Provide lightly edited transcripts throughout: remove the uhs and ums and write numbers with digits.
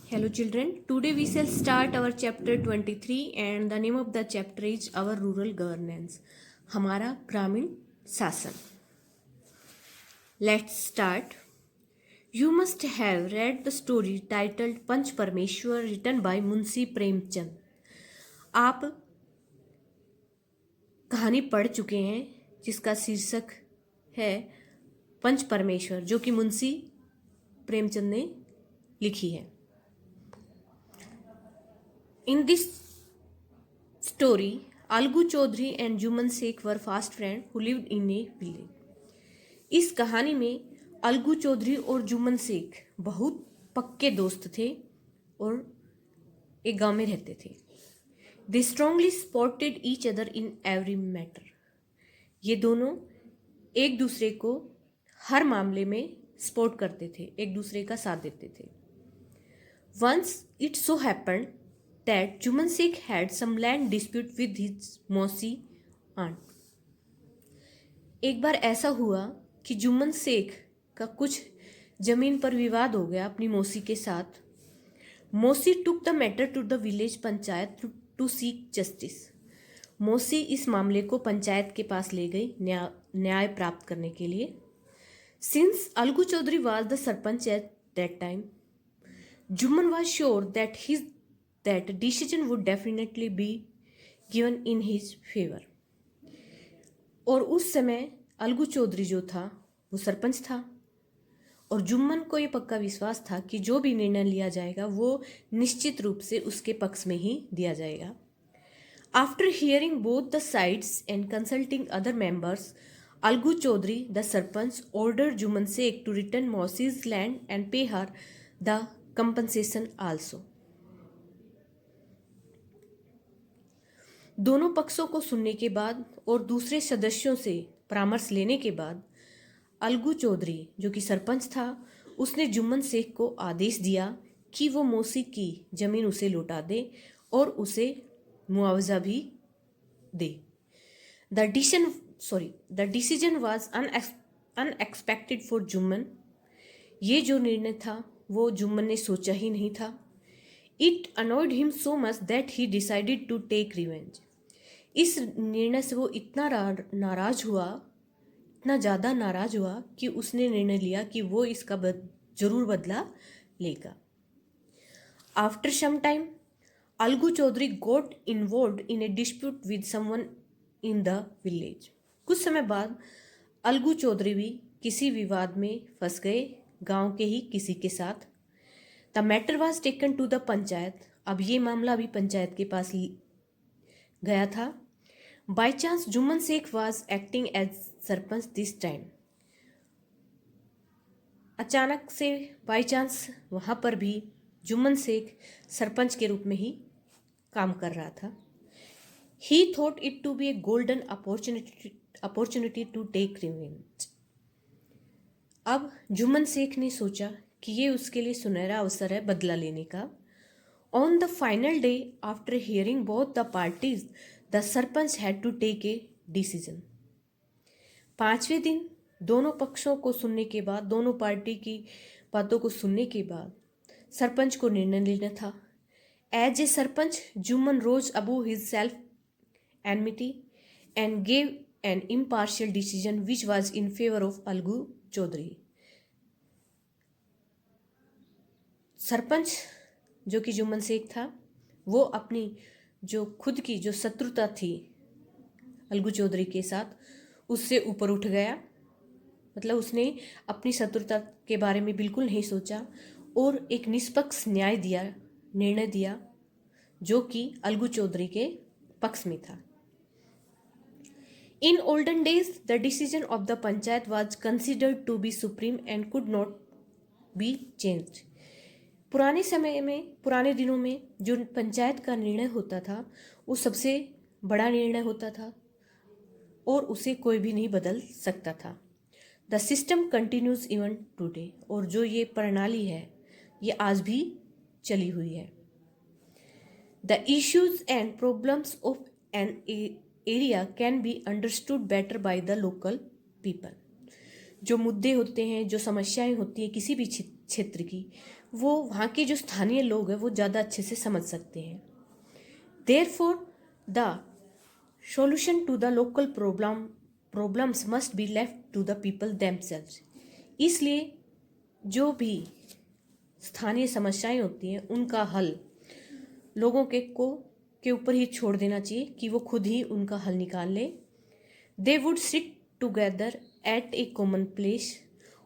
Hello children, today we shall start our chapter 23 and the name of the chapter is our rural governance. हमारा ग्रामीण शासन. Let's start. You must have read the story titled पंच परमेश्वर written by Munshi Premchand. आप कहानी पढ़ चुके हैं जिसका शीर्षक है पंच परमेश्वर जो कि मुंशी प्रेमचंद ने लिखी है. In this story, Algu Chaudhary and Juman Sheikh were fast friends who lived in a village. इस कहानी में अलगू चौधरी और जुम्मन शेख बहुत पक्के दोस्त थे और एक गांव में रहते थे. They strongly supported each other in every matter. ये दोनों एक दूसरे को हर मामले में सपोर्ट करते थे, एक दूसरे का साथ देते थे. Once it so happened that Juman Sheikh had some land dispute with his मौसी aunt. एक बार ऐसा हुआ कि जुम्मन शेख का कुछ जमीन पर विवाद हो गया अपनी मौसी के साथ. मौसी took the matter to the village panchayat to seek justice. मौसी इस मामले को पंचायत के पास ले गई न्याय प्राप्त करने के लिए. Since Algu Chaudhary was the sarpanch at that time, Jumman was sure that decision would definitely be given in his favor. और उस समय अलगू चौधरी जो था वो सरपंच था और जुम्मन को ये पक्का विश्वास था कि जो भी निर्णय लिया जाएगा वो निश्चित रूप से उसके पक्ष में ही दिया जाएगा. After hearing both the sides and consulting other members, Algu Chaudhary the sarpanch order Jumman Sheikh to return mausi's land and pay her the compensation also. दोनों पक्षों को सुनने के बाद और दूसरे सदस्यों से परामर्श लेने के बाद अलगू चौधरी जो कि सरपंच था उसने जुम्मन शेख को आदेश दिया कि वो मौसी की ज़मीन उसे लौटा दे और उसे मुआवजा भी दे. The decision was unexpected for Jumman. ये जो निर्णय था वो जुम्मन ने सोचा ही नहीं था. It annoyed him so much that he decided to take revenge. इस निर्णय से वो इतना ज़्यादा नाराज हुआ कि उसने निर्णय लिया कि वो इसका जरूर बदला लेगा. After some time Algu Chaudhary got involved in a dispute with someone in the village. कुछ समय बाद अलगू चौधरी भी किसी विवाद में फंस गए गांव के ही किसी के साथ. The matter was taken to the panchayat. अब ये मामला भी पंचायत के पास गया था. By chance Jumman Sheikh was acting as sarpanch this time. अचानक से बाई चांस वहाँ पर भी जुम्मन शेख सरपंच के रूप में ही काम कर रहा था. He thought it to be a golden opportunity to take revenge. अब जुम्मन शेख ने सोचा कि ये उसके लिए सुनहरा अवसर है बदला लेने का. On the final day after hearing both the parties, the sarpanch had to take a decision. 5वें दिन दोनों पक्षों को सुनने के बाद, दोनों पार्टी की बातों को सुनने के बाद सरपंच को निर्णय लेना था. As a sarpanch Jumman rose above his self enmity and gave an impartial decision which was in favour of Algu Chaudhary. Sarpanch जो कि जुम्मन शेख था वो अपनी जो खुद की जो शत्रुता थी अलगू चौधरी के साथ उससे ऊपर उठ गया. मतलब उसने अपनी शत्रुता के बारे में बिल्कुल नहीं सोचा और एक निष्पक्ष निर्णय दिया जो कि अलगू चौधरी के पक्ष में था. In olden days the decision of the panchayat was considered to be supreme and could not be changed. पुराने दिनों में जो पंचायत का निर्णय होता था वो सबसे बड़ा निर्णय होता था और उसे कोई भी नहीं बदल सकता था. The system continues even today. और जो ये प्रणाली है ये आज भी चली हुई है. The issues and problems of an area can be understood better by the local people. जो मुद्दे होते हैं, जो समस्याएं होती हैं किसी भी क्षेत्र की, वो वहाँ के जो स्थानीय लोग हैं वो ज़्यादा अच्छे से समझ सकते हैं। Therefore the solution to the local problems must be left to the people themselves। इसलिए जो भी स्थानीय समस्याएं होती हैं उनका हल लोगों के ऊपर ही छोड़ देना चाहिए कि वो खुद ही उनका हल निकाल ले। They would sit together at a common place,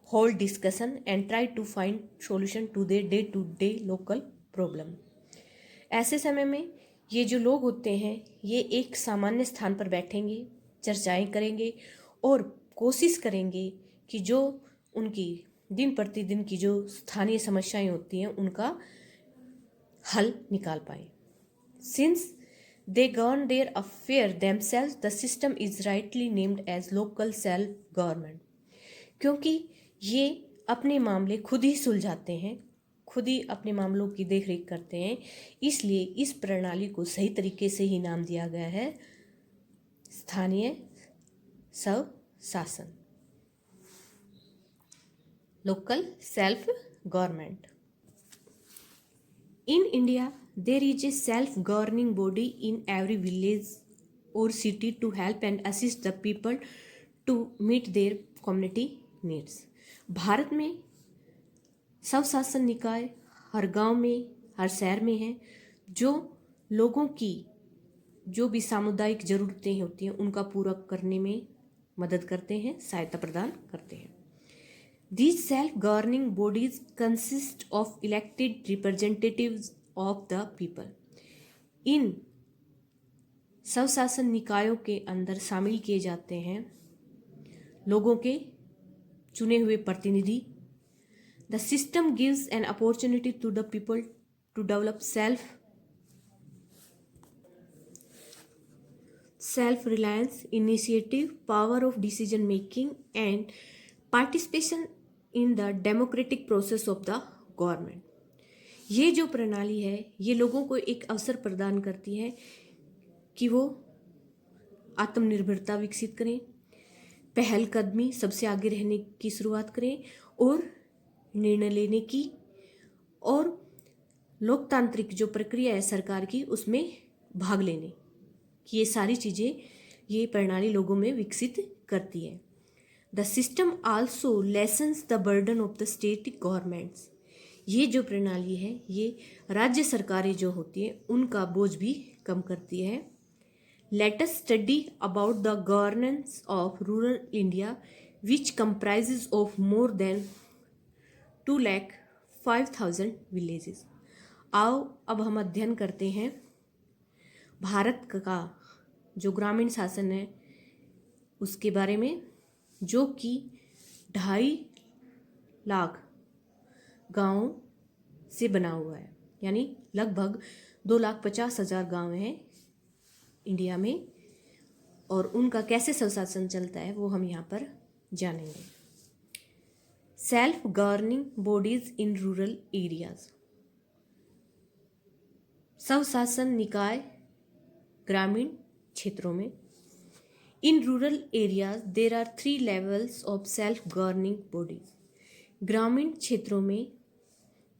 hold discussion and try to find solution to their day to day local problem. ऐसे समय में ये जो लोग होते हैं ये एक सामान्य स्थान पर बैठेंगे, चर्चाएं करेंगे और कोशिश करेंगे कि जो उनकी दिन प्रतिदिन की जो स्थानीय समस्याएं होती हैं उनका हल निकाल पाए। Since they govern their affair themselves the system is rightly named as local self government. क्योंकि ये अपने मामले खुद ही सुलझाते हैं, खुद ही अपने मामलों की देखरेख करते हैं, इसलिए इस प्रणाली को सही तरीके से ही नाम दिया गया है स्थानीय स्वशासन, local self government. In India there is a self governing body in every village और city to help and assist the people to meet their community needs. Bharat में स्वशासन निकाय हर गांव में, हर शहर में है, जो लोगों की जो भी सामुदायिक ज़रूरतें होती हैं उनका पूरा करने में मदद करते हैं, सहायता प्रदान करते हैं। These self-governing bodies consist of elected representatives of the people। इन स्वशासन निकायों के अंदर शामिल किए जाते हैं लोगों के चुने हुए प्रतिनिधि। The system gives an opportunity to the people to develop self-reliance, initiative, power of decision making and participation in the democratic process of the government। ये जो प्रणाली है ये लोगों को एक अवसर प्रदान करती है कि वो आत्मनिर्भरता विकसित करें, पहलकदमी, सबसे आगे रहने की शुरुआत करें और निर्णय लेने की और लोकतांत्रिक जो प्रक्रिया है सरकार की उसमें भाग लेने की, ये सारी चीज़ें ये प्रणाली लोगों में विकसित करती है। The system also lessons the burden of the state governments. ये जो प्रणाली है ये राज्य सरकारें जो होती हैं उनका बोझ भी कम करती है। Let us study about the governance of rural India which comprises of more than 2,05,000 villages. आओ अब हम अध्ययन करते हैं भारत का जो ग्रामीण शासन है उसके बारे में, जो कि 2.5 लाख गाँवों से बना हुआ है, यानी लगभग 2,50,000 गाँव हैं इंडिया में, और उनका कैसे स्वशासन चलता है वो हम यहाँ पर जानेंगे। Self governing bodies in rural areas. स्वशासन निकाय ग्रामीण क्षेत्रों में। In rural areas there are 3 levels of self governing bodies. ग्रामीण क्षेत्रों में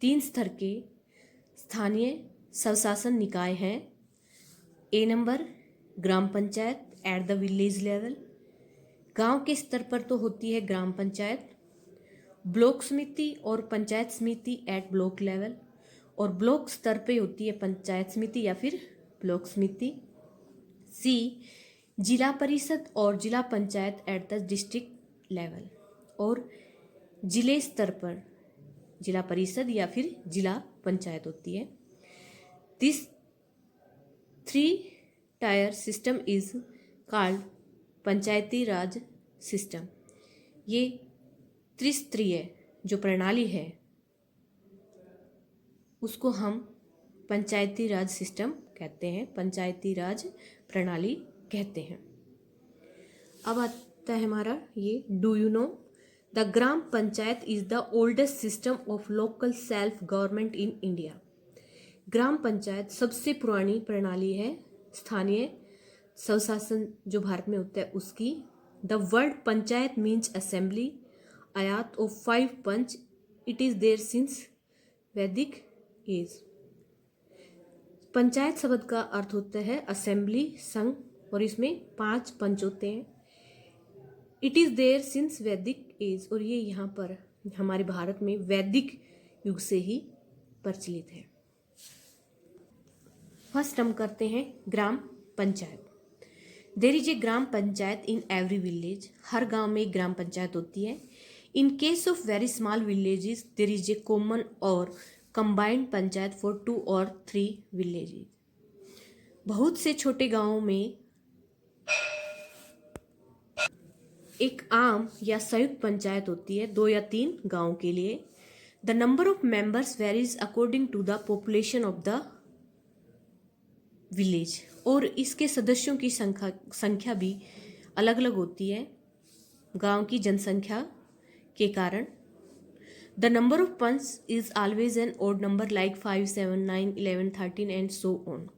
3 स्तर के स्थानीय स्वशासन निकाय हैं। A number gram panchayat at the village level. गांव के स्तर पर तो होती है ग्राम पंचायत, ब्लॉक समिति और पंचायत समिति एट ब्लॉक लेवल, और ब्लॉक स्तर पे होती है पंचायत समिति या फिर ब्लॉक समिति। सी जिला परिषद और जिला panchayat at the district level, और जिले स्तर पर जिला परिषद या फिर जिला पंचायत होती है। This 3 tier system is called Panchayati Raj system. ये त्रिस्तरीय जो प्रणाली है उसको हम पंचायती राज सिस्टम कहते हैं, पंचायती राज प्रणाली कहते हैं। अब आता है हमारा ये do you know the gram panchayat is the oldest system of local self government in India. ग्राम पंचायत सबसे पुरानी प्रणाली है स्थानीय स्वशासन जो भारत में होता है उसकी। The word panchayat means assembly आयात of 5 panch. It is there since Vedic age. Panchayat शब्द का अर्थ होता है असेंबली, संघ, और इसमें 5 पंच होते हैं। It is there since Vedic as, और ये यहाँ पर हमारे भारत में वैदिक युग से ही प्रचलित है। फर्स्ट हम करते हैं ग्राम panchayat. There is a gram panchayat in every village. हर गांव में एक ग्राम पंचायत होती है। In case of very small villages there is a common और combined panchayat for 2 or 3 villages. बहुत से छोटे गांवों में एक आम या संयुक्त पंचायत होती है 2 या 3 गांव के लिए। The number of members varies according to the population of the village, और इसके सदस्यों की संख्या भी अलग अलग होती है गांव की जनसंख्या के कारण। The number of panch is always an odd number like 5, 7, 9, 11, 13 and so on.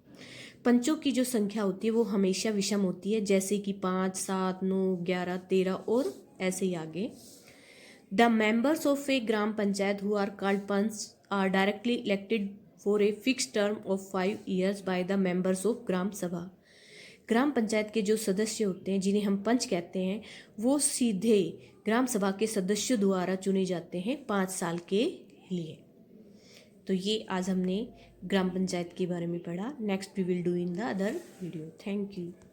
पंचों की जो संख्या होती है वो हमेशा विषम होती है, जैसे कि 5, 7, 9, 11, 13 और ऐसे ही आगे। The members of a gram panchayat who are called panch are directly elected for a fix term of 5 years by the members of gram sabha. ग्राम पंचायत के जो सदस्य होते हैं जिन्हें हम पंच कहते हैं, वो सीधे ग्राम सभा के सदस्यों द्वारा चुने जाते हैं 5 साल के लिए। तो ये आज हमने ग्राम पंचायत के बारे में पढ़ा। Next we will do in the other video. Thank you.